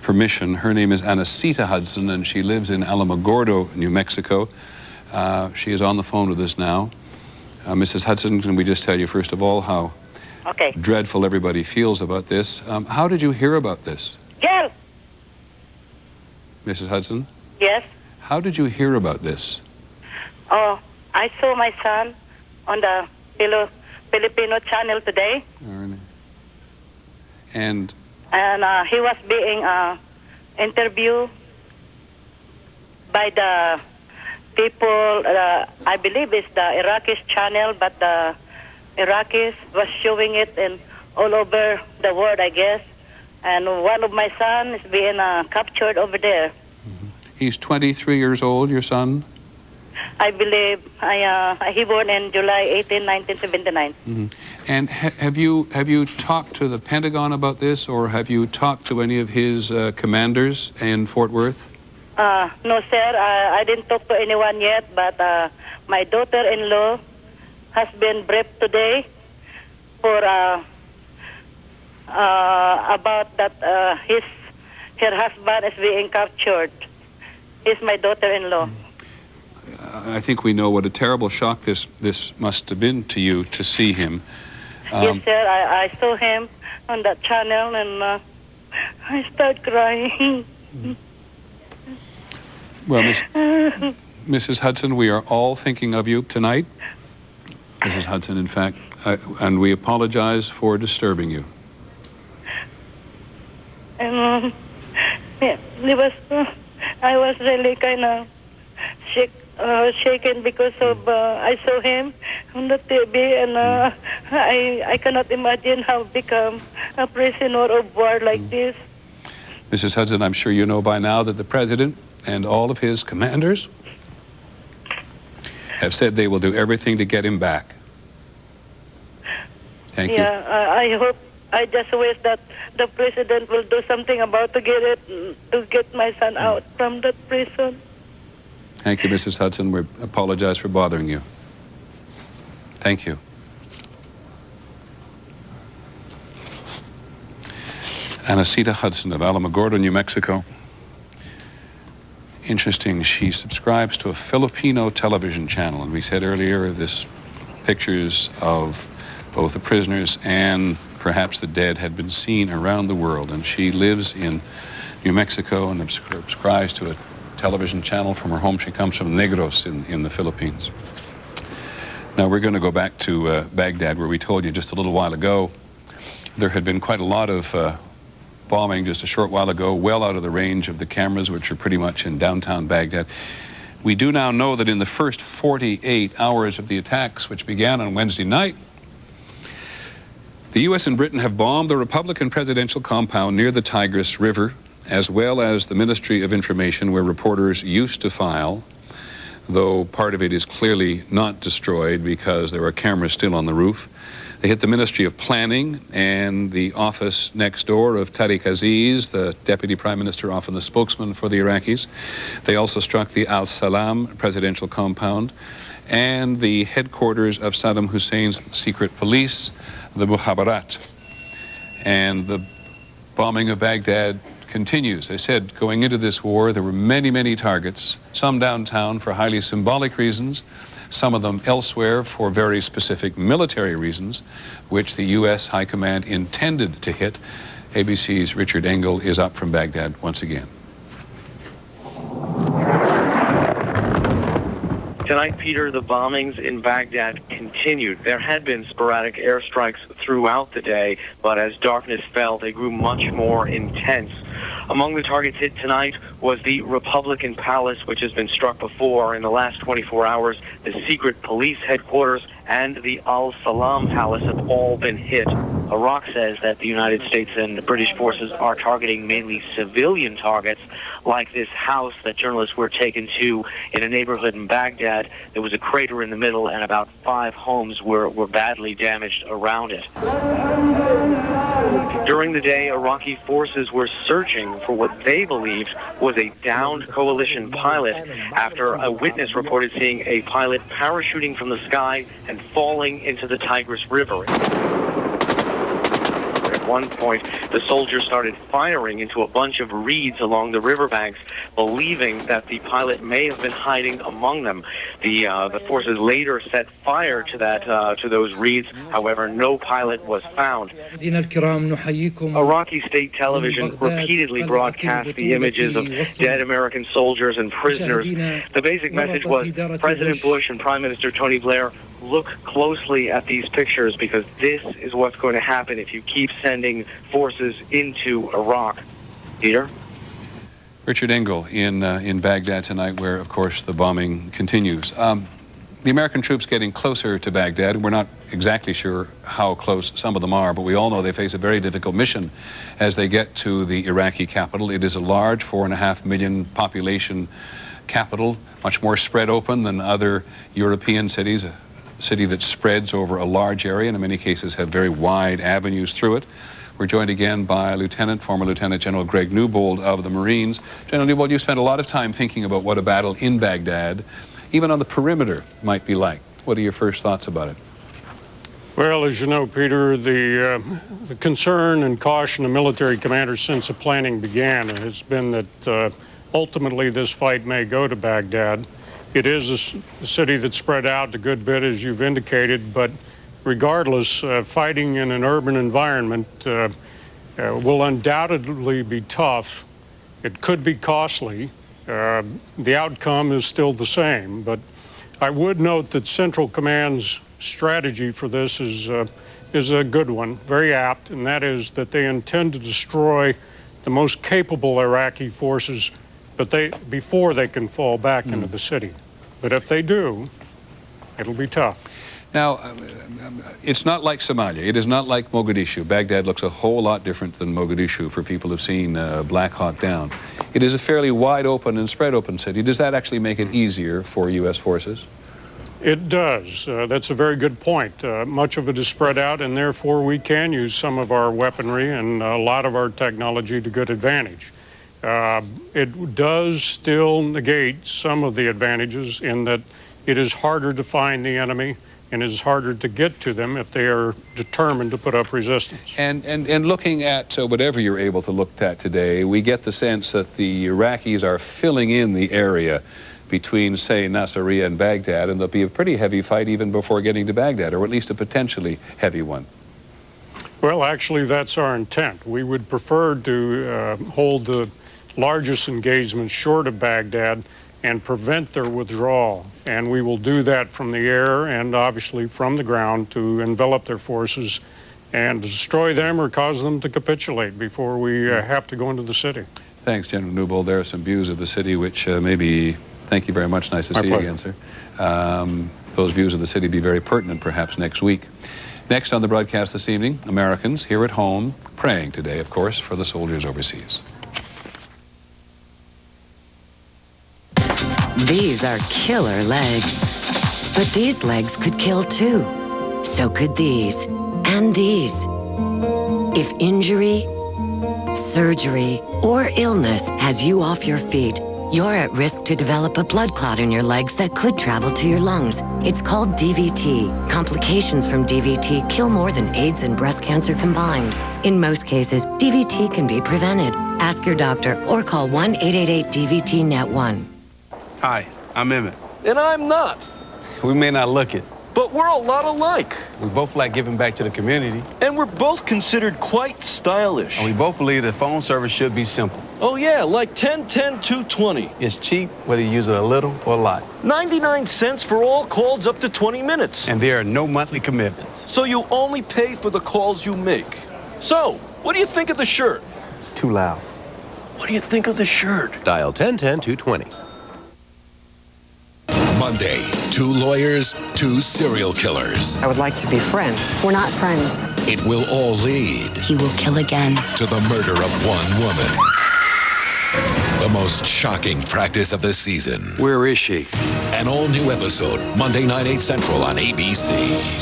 permission. Her name is Anacita Hudson, and she lives in Alamogordo, New Mexico. She is on the phone with us now. Mrs. Hudson, can we just tell you, first of all, how dreadful everybody feels about this. How did you hear about this? Yes. Mrs. Hudson? Yes. How did you hear about this? Oh, I saw my son on the Filipino channel today. And he was being interviewed by the people, I believe it's the Iraqis channel, but the Iraqis was showing it in all over the world, I guess. And one of my sons is being captured over there. Mm-hmm. He's 23 years old, your son? I believe he born in July 18, 1979. Mm-hmm. And have you talked to the Pentagon about this, or have you talked to any of his commanders in Fort Worth? No, sir. I didn't talk to anyone yet, but my daughter-in-law has been briefed today for about that her husband is being captured. He's my daughter-in-law. I think we know what a terrible shock this must have been to you to see him. Yes, sir. I saw him on that channel, and I started crying. Well, Mrs. Hudson, we are all thinking of you tonight. Mrs. Hudson, in fact, and we apologize for disturbing you. And I was really kind of shaken because of I saw him on the TV, and I cannot imagine how become a prisoner of war like this. Mrs. Hudson, I'm sure you know by now that the president and all of his commanders have said they will do everything to get him back. Thank you. Yeah, I hope. I just wish that the president will do something about to get my son out from that prison. Thank you, Mrs. Hudson. We apologize for bothering you. Thank you. Anacita Hudson of Alamogordo, New Mexico. Interesting, she subscribes to a Filipino television channel, and we said earlier this pictures of both the prisoners and perhaps the dead had been seen around the world, and she lives in New Mexico and subscribes to a television channel from her home. She comes from Negros in the Philippines. Now we're going to go back to Baghdad, where we told you just a little while ago there had been quite a lot of bombing just a short while ago, well out of the range of the cameras, which are pretty much in downtown Baghdad. We do now know that in the first 48 hours of the attacks, which began on Wednesday night, the U.S. and Britain have bombed the Republican presidential compound near the Tigris River, as well as the Ministry of Information, where reporters used to file, though part of it is clearly not destroyed because there are cameras still on the roof. They hit the Ministry of Planning and the office next door of Tariq Aziz, the Deputy Prime Minister, often the spokesman for the Iraqis. They also struck the Al-Salam presidential compound and the headquarters of Saddam Hussein's secret police, the Mukhabarat. And the bombing of Baghdad continues. I said going into this war there were many, many targets, some downtown for highly symbolic reasons, some of them elsewhere for very specific military reasons, which the U.S. High Command intended to hit. ABC's Richard Engel is up from Baghdad once again. Tonight, Peter, the bombings in Baghdad continued. There had been sporadic airstrikes throughout the day, but as darkness fell, they grew much more intense. Among the targets hit tonight was the Republican Palace, which has been struck before. In the last 24 hours, the secret police headquarters and the Al-Salam Palace have all been hit. Iraq says that the United States and the British forces are targeting mainly civilian targets, like this house that journalists were taken to in a neighborhood in Baghdad. There was a crater in the middle, and about 5 homes were badly damaged around it. During the day, Iraqi forces were searching for what they believed was a downed coalition pilot after a witness reported seeing a pilot parachuting from the sky and falling into the Tigris River. At one point, the soldiers started firing into a bunch of reeds along the riverbanks, believing that the pilot may have been hiding among them. The forces later set fire to those reeds. However, no pilot was found. Iraqi state television repeatedly broadcast the images of dead American soldiers and prisoners. The basic message was President Bush and Prime Minister Tony Blair, look closely at these pictures, because this is what's going to happen if you keep sending forces into Iraq. Peter? Richard Engel in Baghdad tonight, where, of course, the bombing continues. The American troops getting closer to Baghdad. We're not exactly sure how close some of them are, but we all know they face a very difficult mission as they get to the Iraqi capital. It is a large 4.5 million population capital, much more spread open than other European cities, a city that spreads over a large area and in many cases have very wide avenues through it. We're joined again by former Lieutenant General Greg Newbold of the Marines. General Newbold, you spent a lot of time thinking about what a battle in Baghdad, even on the perimeter, might be like. What are your first thoughts about it? Well, as you know, Peter, the concern and caution of military commanders since the planning began has been that ultimately this fight may go to Baghdad. It is a city that's spread out a good bit, as you've indicated, but regardless, fighting in an urban environment will undoubtedly be tough. It could be costly. The outcome is still the same, but I would note that Central Command's strategy for this is a good one, very apt, and that is that they intend to destroy the most capable Iraqi forces, but before they can fall back into the city. But if they do, it'll be tough. Now, it's not like Somalia. It is not like Mogadishu. Baghdad looks a whole lot different than Mogadishu for people who've seen Black Hawk Down. It is a fairly wide open and spread open city. Does that actually make it easier for U.S. forces? It does. That's a very good point. Much of it is spread out, and therefore we can use some of our weaponry and a lot of our technology to good advantage. It does still negate some of the advantages in that it is harder to find the enemy, and it is harder to get to them if they are determined to put up resistance. And looking at whatever you're able to look at today, we get the sense that the Iraqis are filling in the area between, say, Nasiriyah and Baghdad, and there'll be a pretty heavy fight even before getting to Baghdad, or at least a potentially heavy one. Well, actually, that's our intent. We would prefer to hold the largest engagement short of Baghdad and prevent their withdrawal. And we will do that from the air and obviously from the ground to envelop their forces and destroy them or cause them to capitulate before we have to go into the city. Thanks, General Newbold. There are some views of the city which maybe, thank you very much, nice to see you again, sir. Those views of the city be very pertinent perhaps next week. Next on the broadcast this evening, Americans here at home praying today, of course, for the soldiers overseas. These are killer legs. But these legs could kill too. So could these. And these. If injury, surgery, or illness has you off your feet, you're at risk to develop a blood clot in your legs that could travel to your lungs. It's called DVT. Complications from DVT kill more than AIDS and breast cancer combined. In most cases, DVT can be prevented. Ask your doctor or call 1-888-DVT-NET1. Hi, I'm Emmett. And I'm not. We may not look it, but we're a lot alike. We both like giving back to the community. And we're both considered quite stylish. And we both believe that phone service should be simple. Oh yeah, like 10-10-220. It's cheap, whether you use it a little or a lot. 99 cents for all calls up to 20 minutes. And there are no monthly commitments. So you only pay for the calls you make. So, what do you think of the shirt? Too loud. What do you think of the shirt? Dial 10-10-220. Monday, 2 lawyers, 2 serial killers. I would like to be friends. We're not friends. It will all lead. He will kill again. To the murder of one woman. The most shocking practice of the season. Where is she? An all-new episode, Monday night, 8 Central on ABC.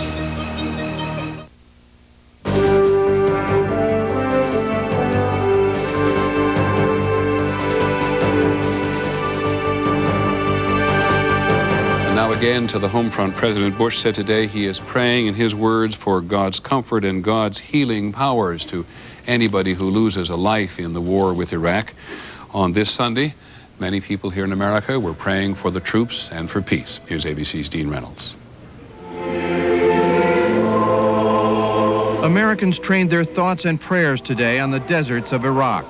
Again to the home front, President Bush said today he is praying in his words for God's comfort and God's healing powers to anybody who loses a life in the war with Iraq. On this Sunday, many people here in America were praying for the troops and for peace. Here's ABC's Dean Reynolds. Americans trained their thoughts and prayers today on the deserts of Iraq.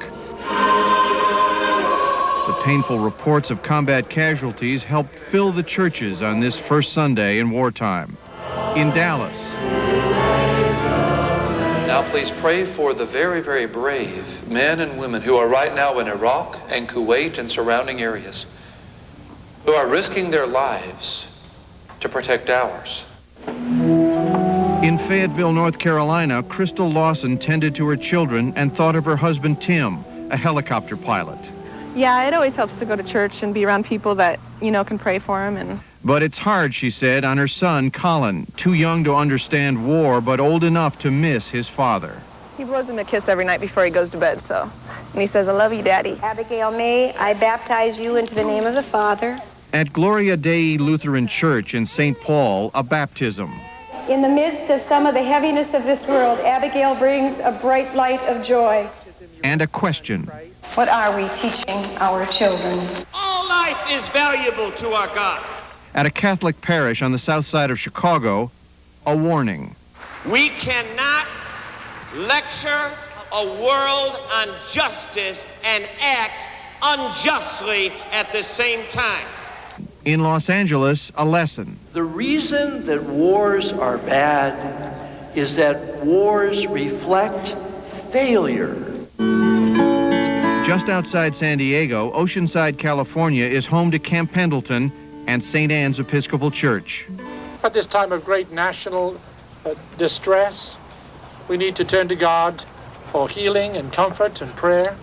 The painful reports of combat casualties helped fill the churches on this first Sunday in wartime. In Dallas. Now please pray for the very, very brave men and women who are right now in Iraq and Kuwait and surrounding areas, who are risking their lives to protect ours. In Fayetteville, North Carolina, Crystal Lawson tended to her children and thought of her husband, Tim, a helicopter pilot. Yeah, it always helps to go to church and be around people that, you know, can pray for him. But it's hard, she said, on her son, Colin, too young to understand war, but old enough to miss his father. He blows him a kiss every night before he goes to bed, so. And he says, I love you, Daddy. Abigail May, I baptize you into the name of the Father. At Gloria Dei Lutheran Church in St. Paul, a baptism. In the midst of some of the heaviness of this world, Abigail brings a bright light of joy. And a question. What are we teaching our children? All life is valuable to our God. At a Catholic parish on the south side of Chicago, a warning. We cannot lecture a world on justice and act unjustly at the same time. In Los Angeles, a lesson. The reason that wars are bad is that wars reflect failure. Just outside San Diego, Oceanside, California is home to Camp Pendleton and St. Anne's Episcopal Church. At this time of great national distress, we need to turn to God for healing and comfort and prayer.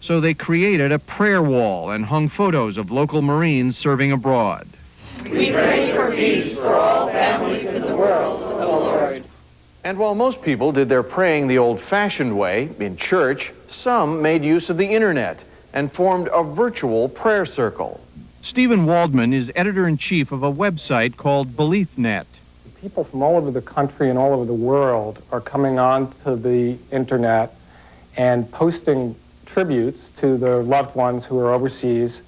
So they created a prayer wall and hung photos of local Marines serving abroad. We pray for peace for all families in the world, O Lord. And while most people did their praying the old-fashioned way, in church, some made use of the internet and formed a virtual prayer circle. Stephen Waldman is editor-in-chief of a website called BeliefNet. People from all over the country and all over the world are coming on to the internet and posting tributes to their loved ones who are overseas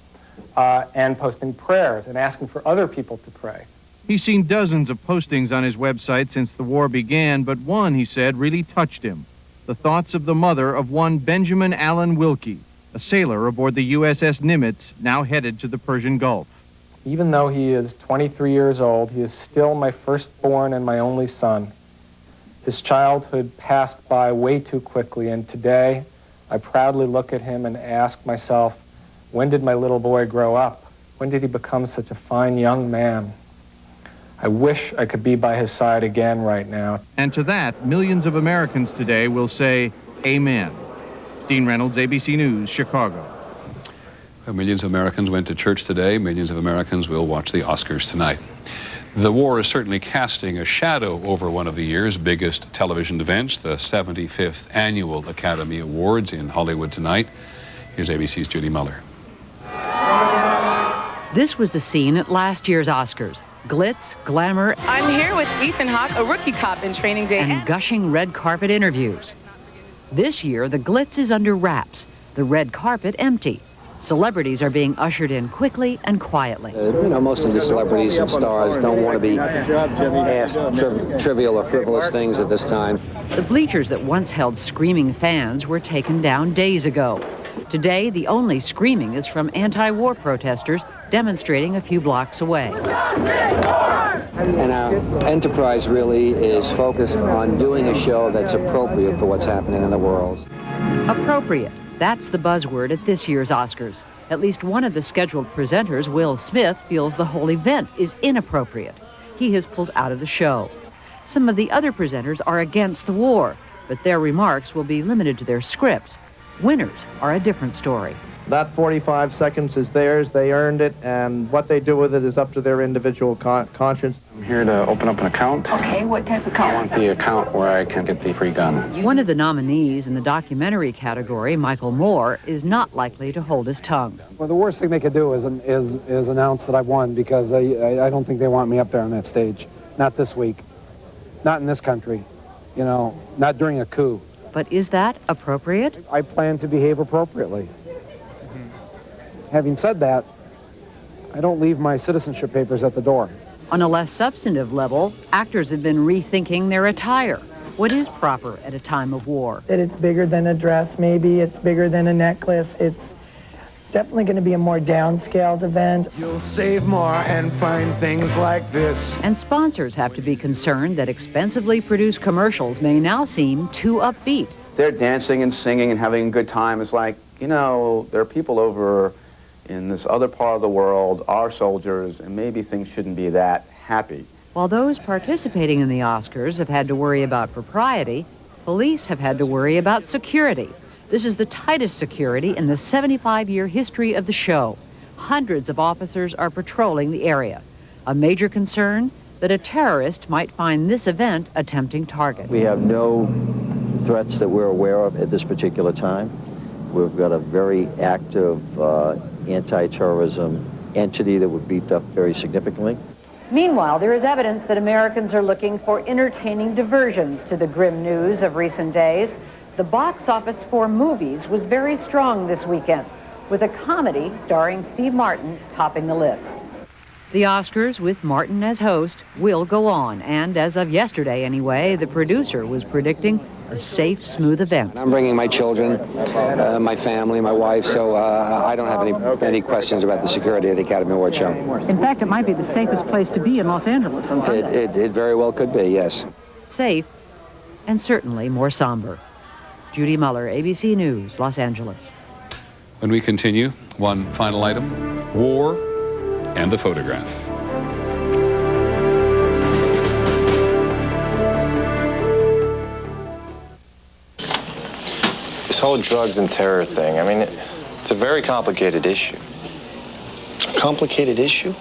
and posting prayers and asking for other people to pray. He's seen dozens of postings on his website since the war began, but one, he said, really touched him. The thoughts of the mother of one Benjamin Allen Wilkie, a sailor aboard the USS Nimitz, now headed to the Persian Gulf. Even though he is 23 years old, he is still my firstborn and my only son. His childhood passed by way too quickly, and today I proudly look at him and ask myself, when did my little boy grow up? When did he become such a fine young man? I wish I could be by his side again right now. And to that, millions of Americans today will say, Amen. Dean Reynolds, ABC News, Chicago. Millions of Americans went to church today. Millions of Americans will watch the Oscars tonight. The war is certainly casting a shadow over one of the year's biggest television events, the 75th Annual Academy Awards in Hollywood tonight. Here's ABC's Judy Muller. This was the scene at last year's Oscars. Glitz, glamour. I'm here with Ethan Hawke, a rookie cop in Training Day. And gushing red carpet interviews. This year, the glitz is under wraps, the red carpet empty. Celebrities are being ushered in quickly and quietly. Most of the celebrities and stars don't want to be asked trivial or frivolous things at this time. The bleachers that once held screaming fans were taken down days ago. Today, the only screaming is from anti-war protesters demonstrating a few blocks away. And our enterprise really is focused on doing a show that's appropriate for what's happening in the world. Appropriate. That's the buzzword at this year's Oscars. At least one of the scheduled presenters, Will Smith, feels the whole event is inappropriate. He has pulled out of the show. Some of the other presenters are against the war, but their remarks will be limited to their scripts. Winners are a different story. That 45 seconds is theirs. They earned it, and what they do with it is up to their individual conscience. I'm here to open up an account. Okay, what type of account? I want the account where I can get the free gun. One of the nominees in the documentary category, Michael Moore, is not likely to hold his tongue. Well, the worst thing they could do is announce that I've won, because I don't think they want me up there on that stage. Not this week. Not in this country. Not during a coup. But is that appropriate? I plan to behave appropriately. Having said that, I don't leave my citizenship papers at the door. On a less substantive level, actors have been rethinking their attire. What is proper at a time of war? That it's bigger than a dress, maybe. It's bigger than a necklace. It's definitely going to be a more downscaled event. You'll save more and find things like this. And sponsors have to be concerned that expensively produced commercials may now seem too upbeat. They're dancing and singing and having a good time. It's like, there are people over in this other part of the world, our soldiers, and maybe things shouldn't be that happy. While those participating in the Oscars have had to worry about propriety, police have had to worry about security. This is the tightest security in the 75-year history of the show. Hundreds of officers are patrolling the area. A major concern that a terrorist might find this event a tempting target. We have no threats that we're aware of at this particular time. We've got a very active anti-terrorism entity that would beef up very significantly. Meanwhile, there is evidence that Americans are looking for entertaining diversions to the grim news of recent days. The box office for movies was very strong this weekend, with a comedy starring Steve Martin topping the list. The Oscars, with Martin as host, will go on, and as of yesterday anyway, the producer was predicting a safe, smooth event. I'm bringing my children, my family, my wife, so I don't have any questions about the security of the Academy Awards show. In fact, it might be the safest place to be in Los Angeles on Sunday. It very well could be, yes. Safe, and certainly more somber. Judy Muller, ABC News, Los Angeles. When we continue, one final item, war and the photograph. This whole drugs and terror thing, I mean, it's a very complicated issue. Complicated issue?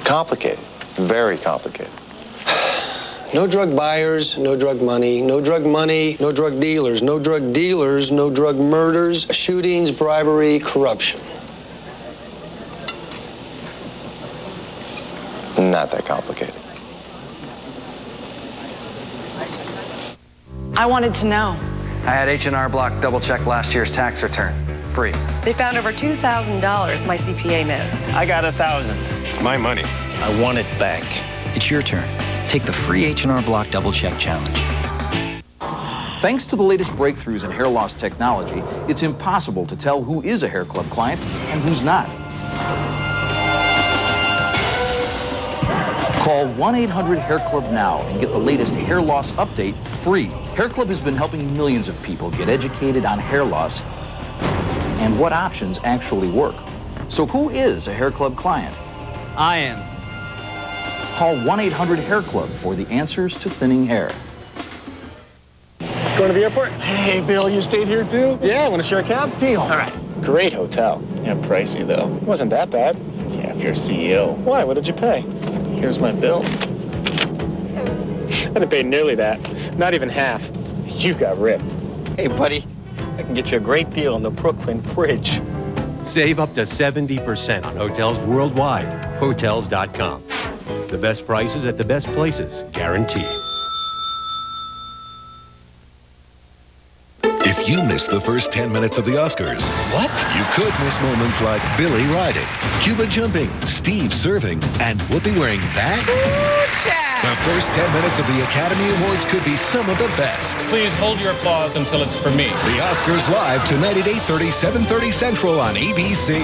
Complicated. Very complicated. No drug buyers, no drug money, no drug money, no drug dealers, no drug dealers, no drug murders, shootings, bribery, corruption. Not that complicated. I wanted to know. I had H&R Block double-check last year's tax return. Free. They found over $2,000 my CPA missed. I got $1,000. It's my money. I want it back. It's your turn. Take the free H&R Block Double Check Challenge. Thanks to the latest breakthroughs in hair loss technology, it's impossible to tell who is a Hair Club client and who's not. Call 1-800-HAIR-CLUB now and get the latest hair loss update free. Hair Club has been helping millions of people get educated on hair loss and what options actually work. So who is a Hair Club client? I am. Call 1-800-HAIR-CLUB for the answers to thinning hair. Going to the airport? Hey, Bill, you stayed here too? Yeah, want to share a cab? Deal. All right. Great hotel. Yeah, pricey though. Wasn't that bad. Yeah, if you're a CEO. Why? What did you pay? Here's my bill. I didn't pay nearly that. Not even half. You got ripped. Hey, buddy, I can get you a great deal on the Brooklyn Bridge. Save up to 70% on hotels worldwide. Hotels.com. The best prices at the best places, guaranteed. If you missed the first 10 minutes of the Oscars, what? You could miss moments like Billy riding, Cuba jumping, Steve serving, and Whoopi wearing that. The first 10 minutes of the Academy Awards could be some of the best. Please hold your applause until it's for me. The Oscars live tonight at 8:30, 7:30 Central on ABC.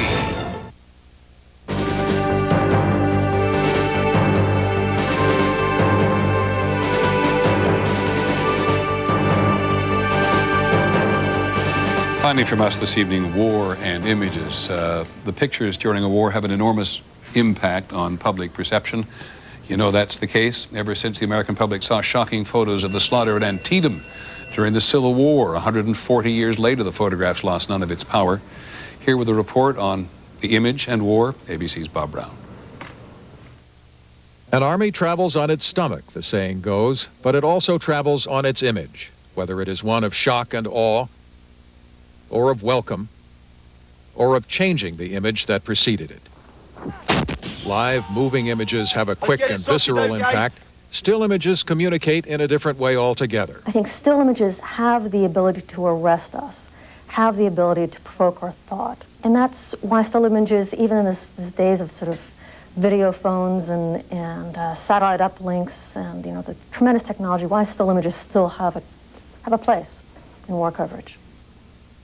Finally from us this evening, war and images. The pictures during a war have an enormous impact on public perception. You know that's the case ever since the American public saw shocking photos of the slaughter at Antietam during the Civil War. 140 years later, the photographs lost none of its power. Here with a report on the image and war, ABC's Bob Brown. An army travels on its stomach, the saying goes, but it also travels on its image, whether it is one of shock and awe, or of welcome, or of changing the image that preceded it. Live, moving images have a quick and visceral impact. Still images communicate in a different way altogether. I think still images have the ability to arrest us, have the ability to provoke our thought. And that's why still images, even in this days of sort of video phones and satellite uplinks and, you know, the tremendous technology, why still images still have a place in war coverage.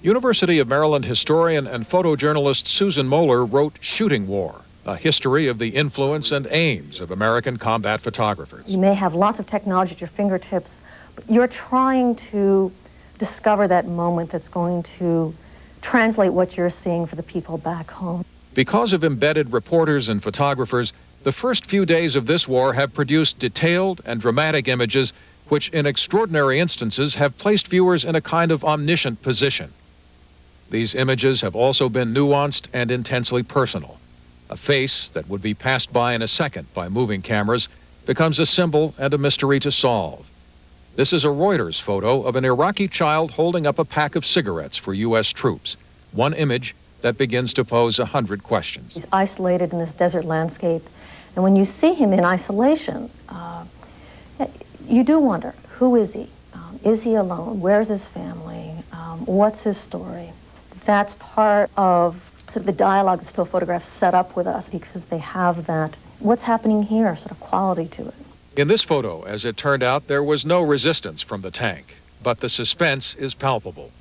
University of Maryland historian and photojournalist Susan Moeller wrote Shooting War, a history of the influence and aims of American combat photographers. You may have lots of technology at your fingertips, but you're trying to discover that moment that's going to translate what you're seeing for the people back home. Because of embedded reporters and photographers, the first few days of this war have produced detailed and dramatic images which in extraordinary instances have placed viewers in a kind of omniscient position. These images have also been nuanced and intensely personal. A face that would be passed by in a second by moving cameras becomes a symbol and a mystery to solve. This is a Reuters photo of an Iraqi child holding up a pack of cigarettes for U.S. troops. One image that begins to pose 100 questions. He's isolated in this desert landscape, and when you see him in isolation, you do wonder, who is he? Is he alone? Where's his family? What's his story? That's part of sort of the dialogue that still photographs set up with us, because they have that, what's happening here, sort of quality to it. In this photo, as it turned out, there was no resistance from the tank, but the suspense is palpable.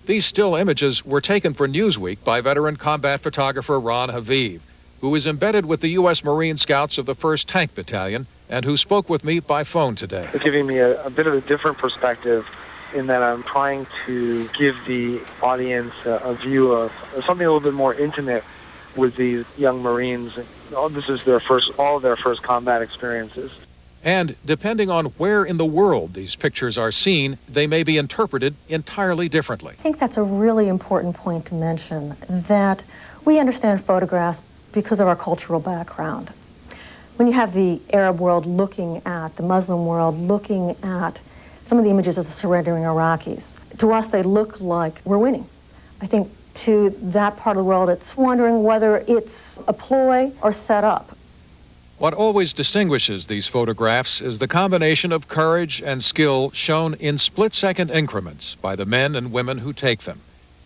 These still images were taken for Newsweek by veteran combat photographer Ron Haviv, who is embedded with the U.S. Marine Scouts of the 1st Tank Battalion and who spoke with me by phone today. It's giving me a bit of a different perspective in that I'm trying to give the audience a view of something a little bit more intimate with these young Marines. This is all of their first combat experiences. And depending on where in the world these pictures are seen, they may be interpreted entirely differently. I think that's a really important point to mention, that we understand photographs because of our cultural background. When you have the Arab world looking at the Muslim world, looking at some of the images of the surrendering Iraqis, to us they look like we're winning. I think to that part of the world, it's wondering whether it's a ploy or set up. What always distinguishes these photographs is the combination of courage and skill shown in split-second increments by the men and women who take them,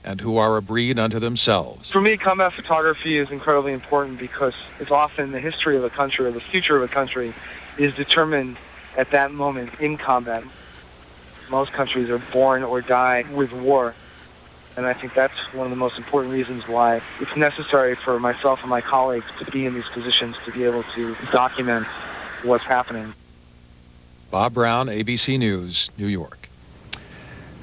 and who are a breed unto themselves. For me, combat photography is incredibly important because it's often the history of a country or the future of a country is determined at that moment in combat. Most countries are born or die with war. And I think that's one of the most important reasons why it's necessary for myself and my colleagues to be in these positions to be able to document what's happening. Bob Brown, ABC News, New York.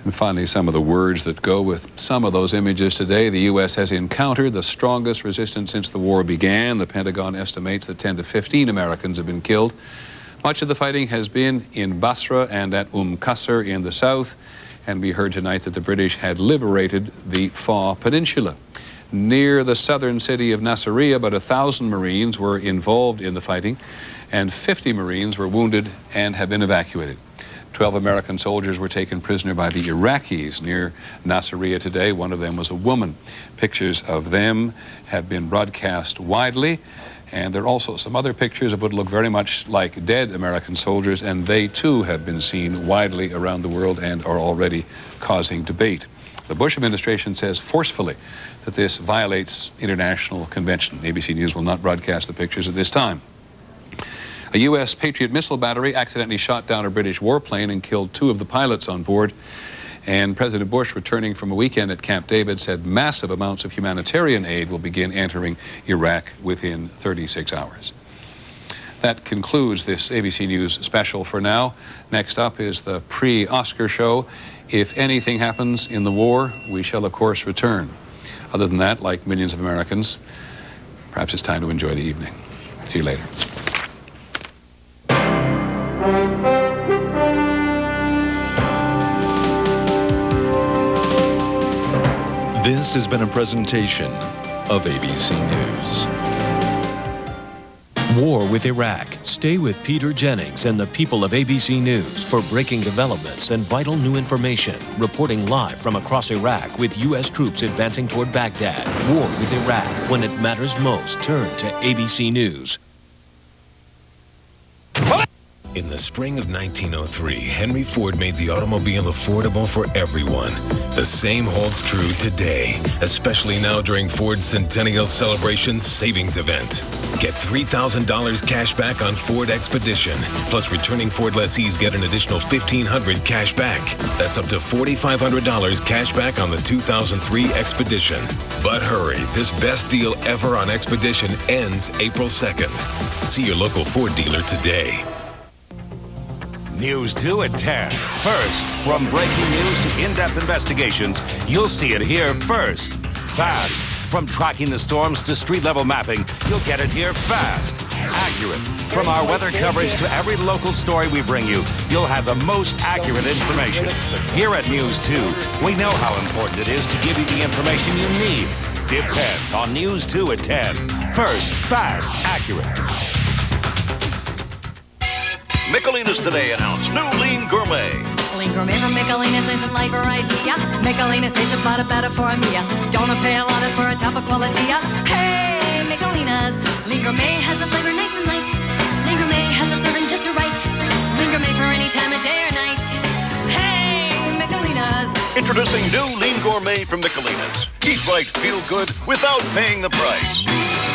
And finally, some of the words that go with some of those images today. The U.S. has encountered the strongest resistance since the war began. The Pentagon estimates that 10 to 15 Americans have been killed. Much of the fighting has been in Basra and at Qasr in the south. And we heard tonight that the British had liberated the Four Peninsula. Near the southern city of Nasiriyah, about 1,000 Marines were involved in the fighting, and 50 Marines were wounded and have been evacuated. 12 American soldiers were taken prisoner by the Iraqis near Nasiriyah today. One of them was a woman. Pictures of them have been broadcast widely. And there are also some other pictures of what look very much like dead American soldiers, and they too have been seen widely around the world and are already causing debate. The Bush administration says forcefully that this violates international convention. ABC News will not broadcast the pictures at this time. A U.S. Patriot missile battery accidentally shot down a British warplane and killed 2 of the pilots on board. And President Bush, returning from a weekend at Camp David, said massive amounts of humanitarian aid will begin entering Iraq within 36 hours. That concludes this ABC News special for now. Next up is the pre-Oscar show. If anything happens in the war, we shall, of course, return. Other than that, like millions of Americans, perhaps it's time to enjoy the evening. See you later. This has been a presentation of ABC News. War with Iraq. Stay with Peter Jennings and the people of ABC News for breaking developments and vital new information. Reporting live from across Iraq with U.S. troops advancing toward Baghdad. War with Iraq. When it matters most, turn to ABC News. In the spring of 1903, Henry Ford made the automobile affordable for everyone. The same holds true today, especially now during Ford's Centennial Celebration Savings Event. Get $3,000 cash back on Ford Expedition. Plus, returning Ford lessees get an additional $1,500 cash back. That's up to $4,500 cash back on the 2003 Expedition. But hurry, this best deal ever on Expedition ends April 2nd. See your local Ford dealer today. News 2 at 10. First, from breaking news to in-depth investigations, you'll see it here first. Fast. From tracking the storms to street-level mapping, you'll get it here fast. Accurate. From our weather coverage to every local story we bring you, you'll have the most accurate information. Here at News 2, we know how important it is to give you the information you need. Depend on News 2 at 10. First, fast, accurate. Michelinas today announced new Lean Gourmet. Lean Gourmet from Michelinas, nice and light variety. Michelinas tastes a lot better for me. Don't pay a lot for a top of quality. Hey, Michelinas. Lean Gourmet has a flavor nice and light. Lean Gourmet has a serving just right. Lean Gourmet for any time of day or night. Hey, Michelinas. Introducing new Lean Gourmet from Michelinas. Eat right, feel good without paying the price.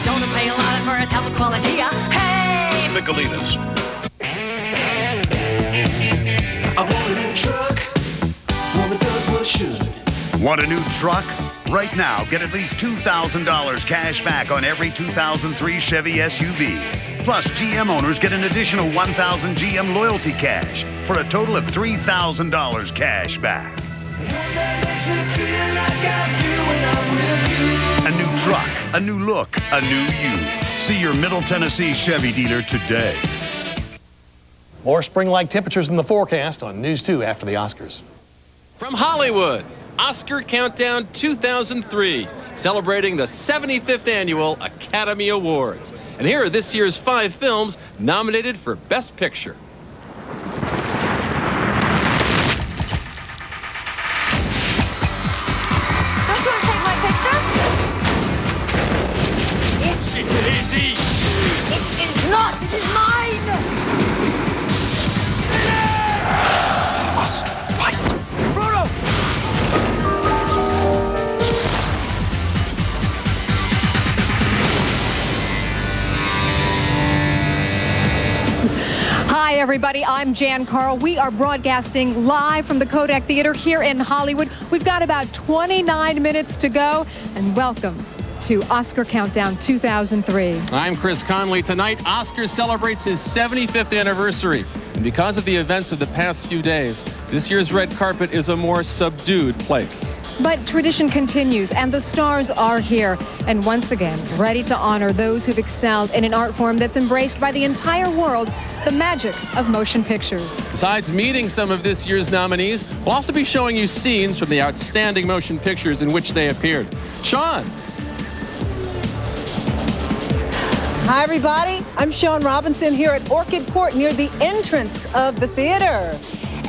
Don't pay a lot for a top of quality. Hey, Michelinas. I want a new truck, one that does what it should. Want a new truck? Right now, get at least $2,000 cash back on every 2003 Chevy SUV. Plus, GM owners get an additional $1,000 GM loyalty cash for a total of $3,000 cash back. A new truck, a new look, a new you. See your Middle Tennessee Chevy dealer today. More spring-like temperatures in the forecast on News 2 after the Oscars. From Hollywood, Oscar Countdown 2003, celebrating the 75th Annual Academy Awards. And here are this year's 5 films nominated for Best Picture. Don't you want to take my picture? Oopsie daisy! It is not! It is mine! Must fight! Frodo! Hi, everybody. I'm Jan Carl. We are broadcasting live from the Kodak Theater here in Hollywood. We've got about 29 minutes to go, and welcome to Oscar Countdown 2003. I'm Chris Conley. Tonight, Oscar celebrates his 75th anniversary. And because of the events of the past few days, this year's red carpet is a more subdued place. But tradition continues, and the stars are here. And once again, ready to honor those who've excelled in an art form that's embraced by the entire world, the magic of motion pictures. Besides meeting some of this year's nominees, we'll also be showing you scenes from the outstanding motion pictures in which they appeared. Sean. Hi, everybody. I'm Sean Robinson here at Orchid Court near the entrance of the theater.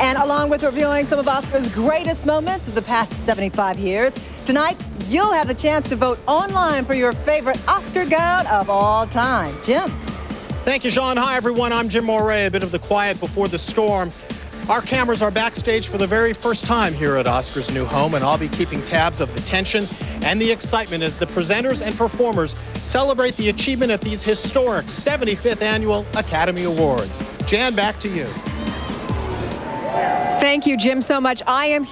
And along with reviewing some of Oscar's greatest moments of the past 75 years, tonight you'll have the chance to vote online for your favorite Oscar gown of all time. Jim. Thank you, Sean. Hi, everyone. I'm Jim Moret, a bit of the quiet before the storm. Our cameras are backstage for the very first time here at Oscar's new home, and I'll be keeping tabs of the tension and the excitement as the presenters and performers celebrate the achievement at these historic 75th Annual Academy Awards. Jan, back to you. Thank you, Jim, so much. I am here.